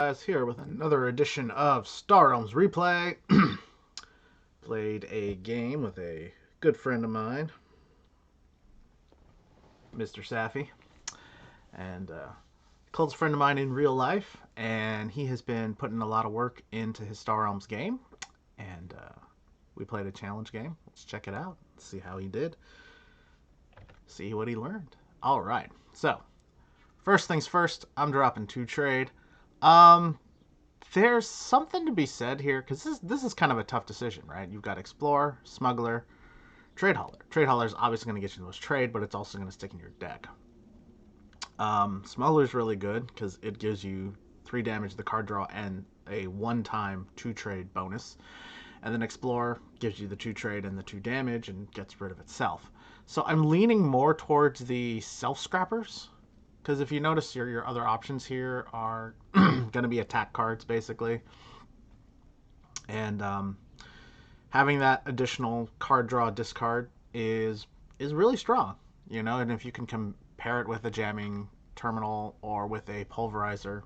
guys, here with another edition of Star Realms Replay. Played a game with a good friend of mine, Mr. Saffy, and close friend of mine in real life, and he has been putting a lot of work into his Star Realms game, and we played a challenge game. Let's check it out, see how he did, see what he learned. All right, so first things first, I'm dropping 2 trade. There's something to be said here because this is kind of a tough decision, right? You've got Explorer, Smuggler, Trade Hauler. Trade Hauler is obviously going to get you the most trade, but it's also going to stick in your deck. Smuggler is really good because it gives you 3 damage to the card draw and a one-time 2 trade bonus. And then Explorer gives you the 2 trade and the 2 damage and gets rid of itself. So I'm leaning more towards the self-scrappers. Because if you notice, your other options here are going to be attack cards, basically. And having that additional card draw discard is really strong, you know. And if you can compare it with a jamming terminal or with a pulverizer,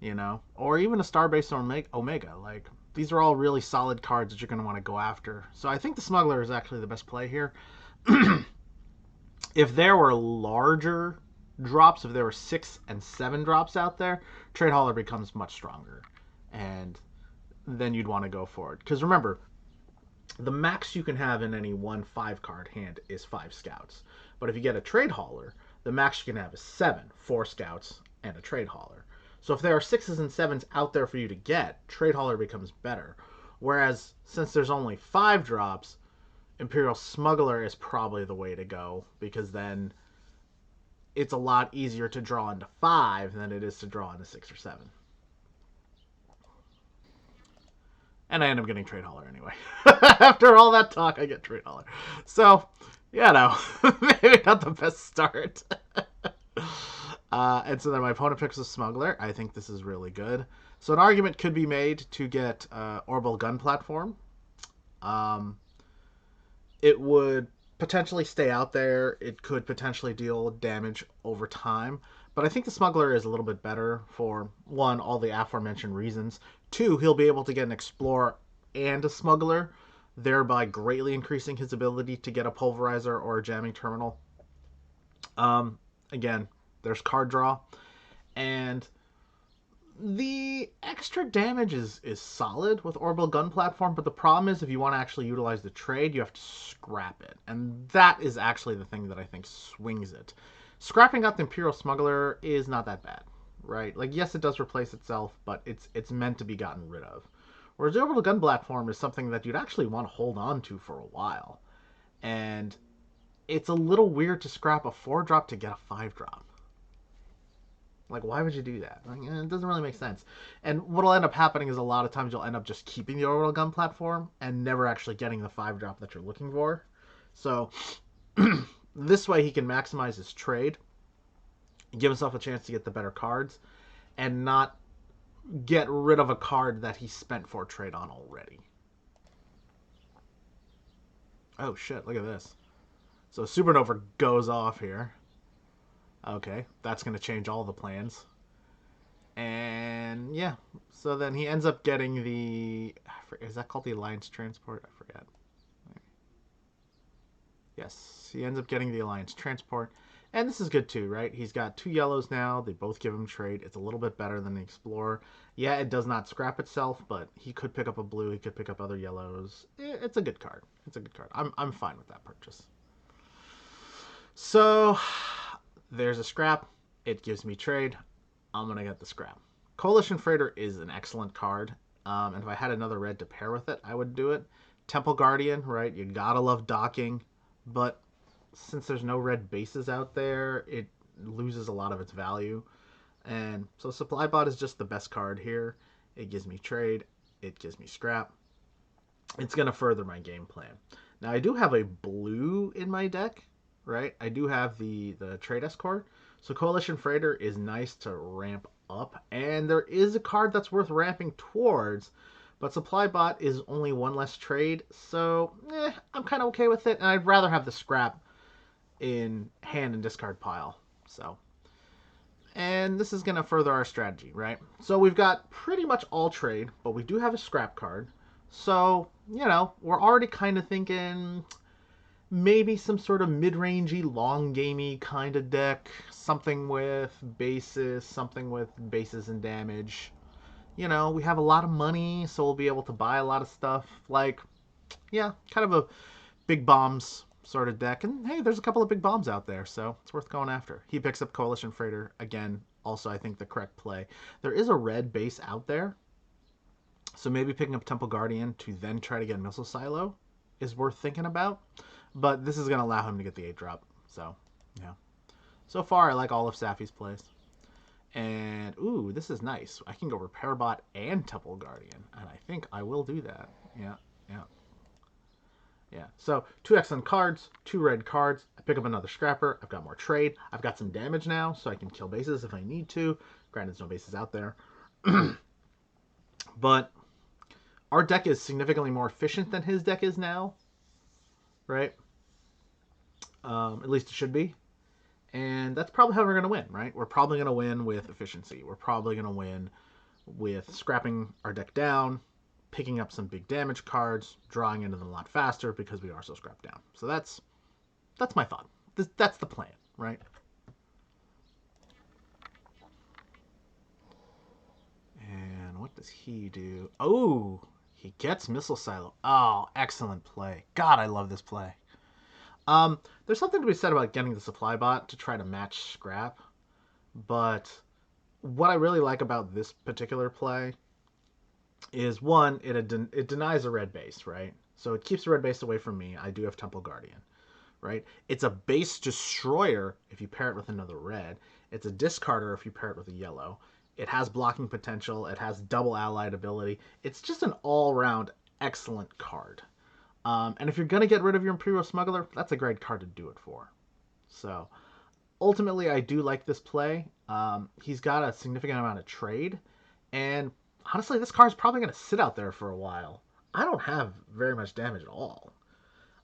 you know, or even a Starbase Omega, like these are all really solid cards that you're going to want to go after. So I think the Smuggler is actually the best play here. If there were larger drops, if there were 6 and 7 drops out there, Trade Hauler becomes much stronger, and then you'd want to go for it. Because remember, the max you can have in any 1/5 card hand is 5 scouts. But if you get a Trade Hauler, the max you can have is 7, 4 scouts, and a Trade Hauler. So if there are 6s and 7s out there for you to get, Trade Hauler becomes better. Whereas, since there's only 5 drops, Imperial Smuggler is probably the way to go, because then it's a lot easier to draw into 5 than it is to draw into 6 or 7. And I end up getting Trade Hauler anyway. After all that talk, I get Trade Hauler. So, you know, maybe not the best start. And so then my opponent picks a Smuggler. I think this is really good. So an argument could be made to get Orbital Gun Platform. It would potentially stay out there. It could potentially deal damage over time. But I think the Smuggler is a little bit better for, 1, all the aforementioned reasons. 2, he'll be able to get an Explorer and a Smuggler, thereby greatly increasing his ability to get a Pulverizer or a Jamming Terminal. Again, there's card draw. And the extra damage is solid with Orbital Gun Platform, but the problem is if you want to actually utilize the trade, you have to scrap it. And that is actually the thing that I think swings it. Scrapping out the Imperial Smuggler is not that bad, right? Like, yes, it does replace itself, but it's meant to be gotten rid of. Whereas the Orbital Gun Platform is something that you'd actually want to hold on to for a while. And it's a little weird to scrap a 4-drop to get a 5-drop. Like, why would you do that? Like, it doesn't really make sense. And what'll end up happening is a lot of times you'll end up just keeping the Orbital Gun Platform and never actually getting the 5-drop that you're looking for. So, this way he can maximize his trade, give himself a chance to get the better cards, and not get rid of a card that he spent for trade on already. Oh shit, look at this. So Supernova goes off here. Okay, that's going to change all the plans. And yeah, so then he ends up getting the... Is that called the Alliance Transport? I forget. Yes, he ends up getting the Alliance Transport. And this is good too, right? He's got 2 yellows now. They both give him trade. It's a little bit better than the Explorer. Yeah, it does not scrap itself, but he could pick up a blue. He could pick up other yellows. It's a good card. It's a good card. I'm fine with that purchase. So there's a scrap. It gives me trade. I'm going to get the scrap. Coalition Freighter is an excellent card. And if I had another red to pair with it, I would do it. Temple Guardian, right? You gotta love docking. But since there's no red bases out there, it loses a lot of its value. And so Supply Bot is just the best card here. It gives me trade. It gives me scrap. It's going to further my game plan. Now, I do have a blue in my deck, right? I do have the Trade Escort. So Coalition Freighter is nice to ramp up. And there is a card that's worth ramping towards. But Supply Bot is only 1 less trade. So, I'm kind of okay with it. And I'd rather have the scrap in hand and discard pile. So, And this is going to further our strategy, right? So we've got pretty much all trade, but we do have a scrap card. So, we're already kind of thinking maybe some sort of mid-rangey, long-gamey kind of deck. Something with bases and damage. We have a lot of money, so we'll be able to buy a lot of stuff. Like, yeah, kind of a big bombs sort of deck. And hey, there's a couple of big bombs out there, so it's worth going after. He picks up Coalition Freighter again. Also, I think the correct play. There is a red base out there, so maybe picking up Temple Guardian to then try to get Missile Silo is worth thinking about. But this is going to allow him to get the 8-drop. So, yeah. So far, I like all of Saffy's plays. And, ooh, this is nice. I can go Repair Bot and Temple Guardian. And I think I will do that. Yeah, yeah. Yeah, so 2 excellent cards, 2 red cards. I pick up another scrapper. I've got more trade. I've got some damage now, so I can kill bases if I need to. Granted, there's no bases out there. But our deck is significantly more efficient than his deck is now, right? At least it should be. And that's probably how we're going to win, right? We're probably going to win with efficiency. We're probably going to win with scrapping our deck down, picking up some big damage cards, drawing into them a lot faster because we are so scrapped down. So that's my thought. That's the plan, right? And what does he do? Oh, he gets Missile Silo. Oh, excellent play. God, I love this play. There's something to be said about getting the supply bot to try to match scrap, but what I really like about this particular play is one, it denies a red base, right? So it keeps the red base away from me. I do have Temple Guardian, right? It's a base destroyer if you pair it with another red. It's a discarder if you pair it with a yellow. It has blocking potential. It has double allied ability. It's just an all-round excellent card. And if you're going to get rid of your Imperial Smuggler, that's a great card to do it for. So ultimately, I do like this play. He's got a significant amount of trade. And honestly, this card's probably going to sit out there for a while. I don't have very much damage at all.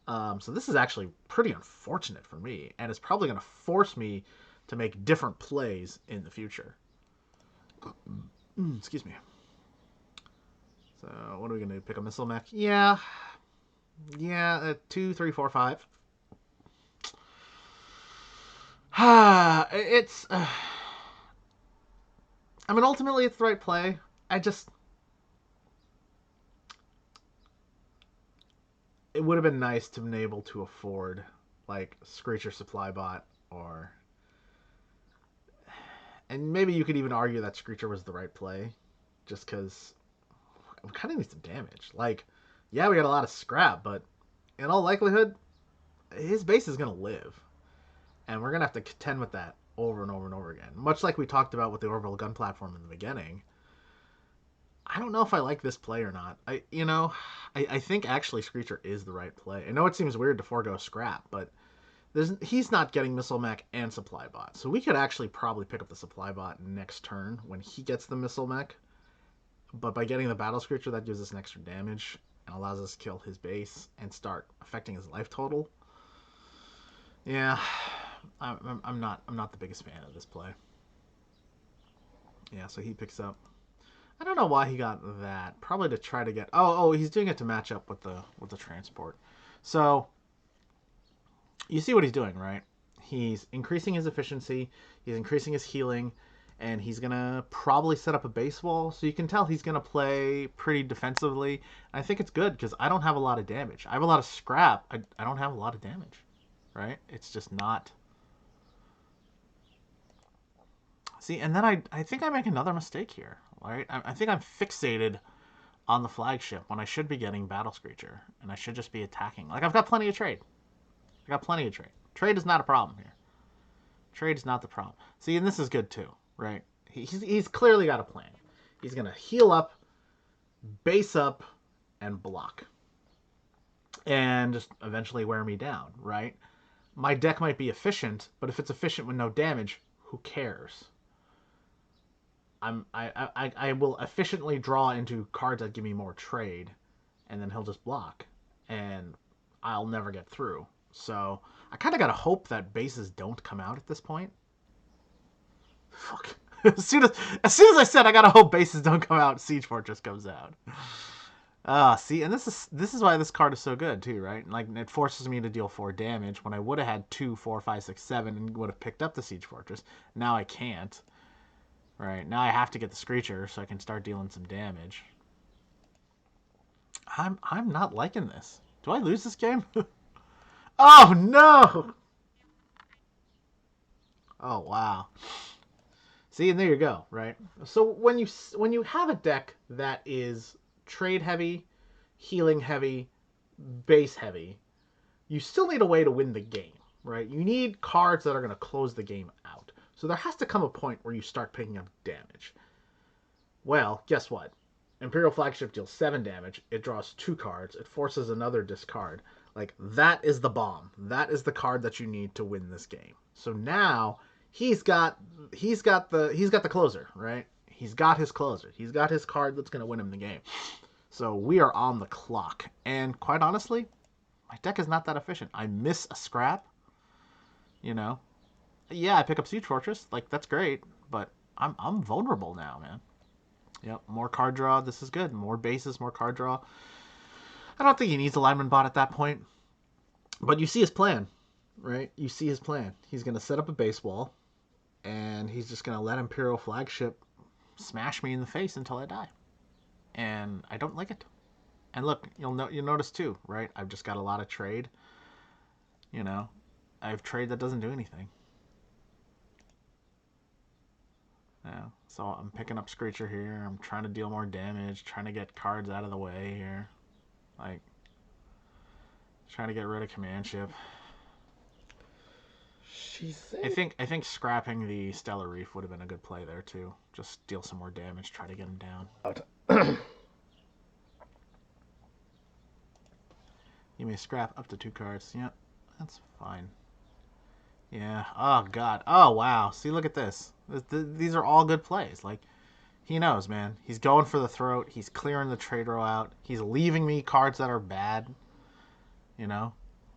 So this is actually pretty unfortunate for me. And it's probably going to force me to make different plays in the future. Excuse me. So what are we going to do? Pick a missile mech? Yeah. Yeah, 2, 3, 4, 5. It's. I mean, ultimately, it's the right play. I just. It would have been nice to have been able to afford, like, Screecher Supply Bot or. And maybe you could even argue that Screecher was the right play, just because we kind of need some damage. Like, yeah, we got a lot of scrap, but in all likelihood, his base is going to live. And we're going to have to contend with that over and over and over again. Much like we talked about with the orbital gun platform in the beginning. I don't know if I like this play or not. I think actually Screecher is the right play. I know it seems weird to forego scrap, but he's not getting missile mech and supply bot. So we could actually probably pick up the supply bot next turn when he gets the missile mech. But by getting the battle Screecher, that gives us an extra damage and allows us to kill his base and start affecting his life total. Yeah, I'm not the biggest fan of this play. Yeah, so he picks up. I don't know why he got that. Probably to try to get. Oh, he's doing it to match up with the transport. So you see what he's doing, right? He's increasing his efficiency. He's increasing his healing, and he's gonna probably set up a base wall. So you can tell he's gonna play pretty defensively. And I think it's good because I don't have a lot of damage. I have a lot of scrap. I don't have a lot of damage, right? It's just not. See, and then I think I make another mistake here, right? I think I'm fixated on the flagship when I should be getting Battle Screecher, and I should just be attacking. Like, I've got plenty of trade. I got plenty of trade. Trade is not a problem here. Trade is not the problem. See, and this is good too, right? He's clearly got a plan. He's going to heal up, base up, and block. And just eventually wear me down, right? My deck might be efficient, but if it's efficient with no damage, who cares? I will efficiently draw into cards that give me more trade, and then he'll just block, and I'll never get through. So I kind of got to hope that bases don't come out at this point. Fuck. As soon as I said I gotta hope bases don't come out, Siege Fortress comes out. See, and this is why this card is so good too, right? Like it forces me to deal 4 damage when I would have had 2, 4, 5, 6, 7, and would have picked up the Siege Fortress. Now I can't. Right now I have to get the Screecher so I can start dealing some damage. I'm not liking this. Do I lose this game? Oh no! Oh wow. See, and there you go, right? So when you have a deck that is trade heavy, healing heavy, base heavy, you still need a way to win the game, right? You need cards that are going to close the game out. So there has to come a point where you start picking up damage. Well, guess what? Imperial Flagship deals 7 damage. It draws 2 cards. It forces another discard. Like that is the bomb. That is the card that you need to win this game. So now he's got the closer, right? He's got his closer. He's got his card that's going to win him the game. So we are on the clock. And quite honestly, my deck is not that efficient. I miss a scrap, you know. Yeah, I pick up Siege Fortress. Like that's great, but I'm vulnerable now, man. Yep, more card draw. This is good. More bases, more card draw. I don't think he needs a lineman bot at that point. But you see his plan, right? You see his plan. He's going to set up a base wall, and he's just going to let Imperial Flagship smash me in the face until I die. And I don't like it. And look, you'll notice too, right? I've just got a lot of trade. You know, I have trade that doesn't do anything. Yeah, so I'm picking up Screecher here. I'm trying to deal more damage, trying to get cards out of the way here. Like, trying to get rid of Command Ship. I think scrapping the Stellar Reef would have been a good play there too. Just deal some more damage, try to get him down. You may scrap up to 2 cards. Yeah, that's fine. Yeah. Oh god. Oh wow. See, look at this. These are all good plays. Like he knows, man. He's going for the throat. He's clearing the trade row out. He's leaving me cards that are bad. You know.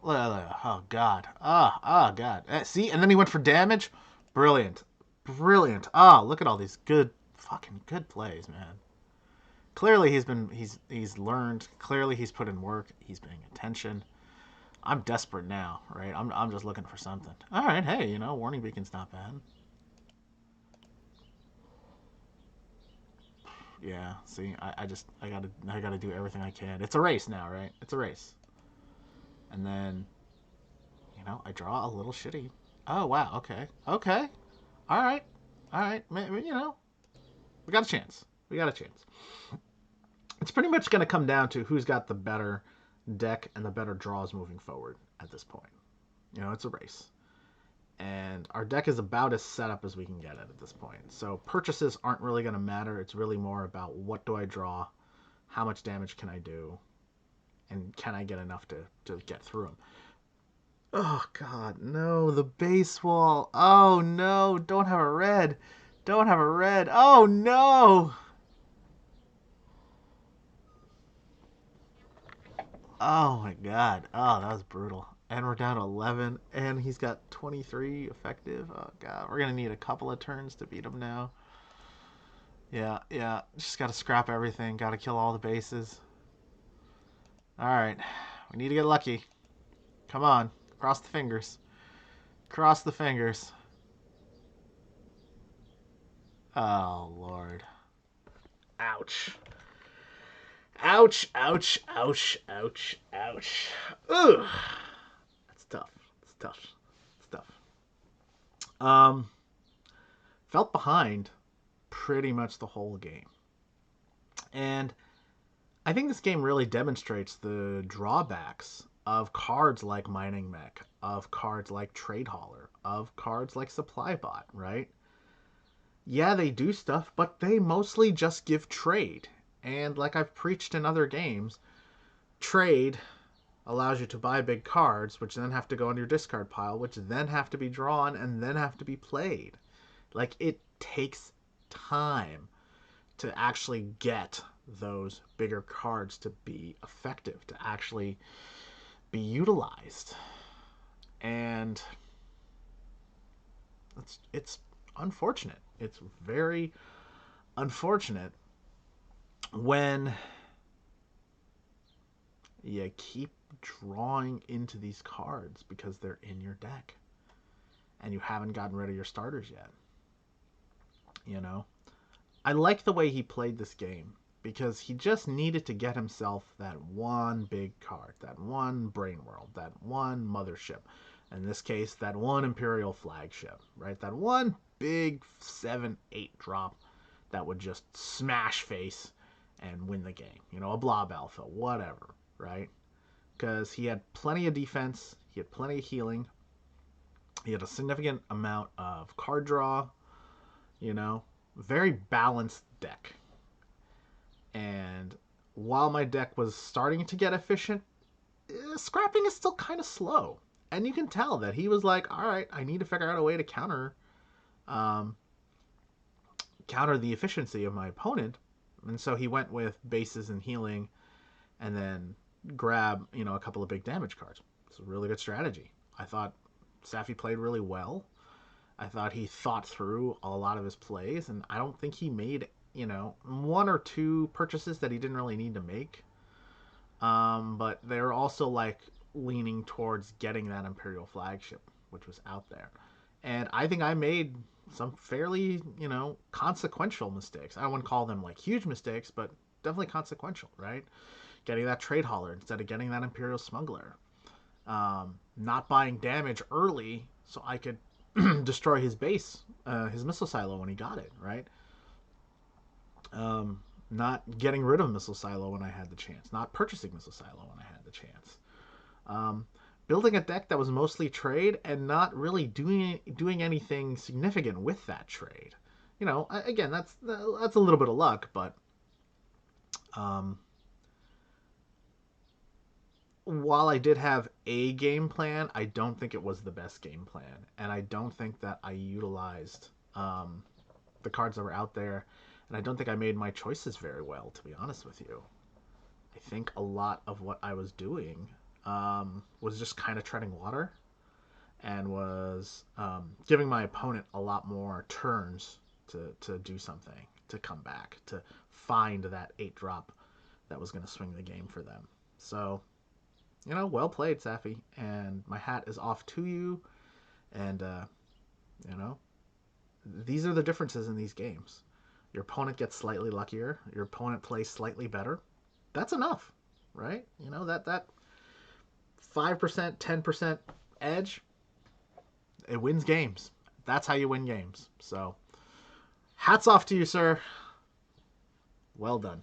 Oh god. Oh god. See, and then he went for damage. Brilliant. Brilliant. Oh, look at all these fucking good plays, man. Clearly he's learned. Clearly he's put in work. He's paying attention. I'm desperate now, right? I'm just looking for something. All right, hey, Warning Beacon's not bad. Yeah, see, I gotta do everything I can. It's a race now, right? It's a race. And then, I draw a little shitty. Oh wow, okay, okay, all right, all right. Maybe, we got a chance. We got a chance. It's pretty much gonna come down to who's got the better deck and the better draws moving forward at this point. It's a race. And our deck is about as set up as we can get it at this point. So purchases aren't really going to matter. It's really more about what do I draw, how much damage can I do, and can I get enough to get through them. Oh, God, no, the base wall. Oh, no, don't have a red. Don't have a red. Oh, no. Oh, my God. Oh, that was brutal. And we're down to 11, and he's got 23 effective. Oh, God. We're going to need a couple of turns to beat him now. Yeah, yeah. Just got to scrap everything. Got to kill all the bases. All right. We need to get lucky. Come on. Cross the fingers. Cross the fingers. Oh, Lord. Ouch. Ouch, ouch, ouch, ouch, ouch. Ugh. That's tough. It's tough. It's tough. Felt behind pretty much the whole game. And I think this game really demonstrates the drawbacks of cards like Mining Mech, of cards like Trade Hauler, of cards like Supply Bot, right? Yeah, they do stuff, but they mostly just give trade. And like I've preached in other games, trade allows you to buy big cards, which then have to go on your discard pile, which then have to be drawn and then have to be played. Like, it takes time to actually get those bigger cards to be effective, to actually be utilized. And it's unfortunate. It's very unfortunate when you keep drawing into these cards because they're in your deck and you haven't gotten rid of your starters yet. You know, I like the way he played this game because he just needed to get himself that one big card, that one brain world, that one mothership. In this case, that one Imperial flagship, right? That one big 7-8 drop that would just smash face and win the game. You know, a blob alpha, whatever, right? Because he had plenty of defense, he had plenty of healing, he had a significant amount of card draw, you know, very balanced deck. And while my deck was starting to get efficient, scrapping is still kind of slow. And you can tell that he was like, all right, I need to figure out a way to um, counter the efficiency of my opponent. And so he went with bases and healing and then grab, you know, a couple of big damage cards. It's a really good strategy. I thought Saffy played really well. I thought he thought through a lot of his plays, and I don't think he made, you know, one or two purchases that he didn't really need to make. But they're also like leaning towards getting that Imperial flagship, which was out there. And I think I made some fairly, you know, consequential mistakes. I wouldn't call them like huge mistakes, but definitely consequential, right? Getting that trade hauler instead of getting that Imperial smuggler. Not buying damage early so I could destroy his base, his missile silo when he got it, right? Not getting rid of missile silo when I had the chance, not purchasing missile silo when I had the chance. Um, Building a deck that was mostly trade and not really doing anything significant with that trade. You know, again, that's a little bit of luck, but um, while I did have a game plan, I don't think it was the best game plan, and I don't think that I utilized the cards that were out there, and I don't think I made my choices very well, to be honest with you. I think a lot of what I was doing was just kind of treading water and was giving my opponent a lot more turns to do something, to come back, to find that 8 drop that was going to swing the game for them. So, you know, well played, Saffy. And my hat is off to you. And, you know, these are the differences in these games. Your opponent gets slightly luckier. Your opponent plays slightly better. That's enough, right? You know, that 5%, 10% edge, it wins games. That's how you win games. So, hats off to you, sir. Well done.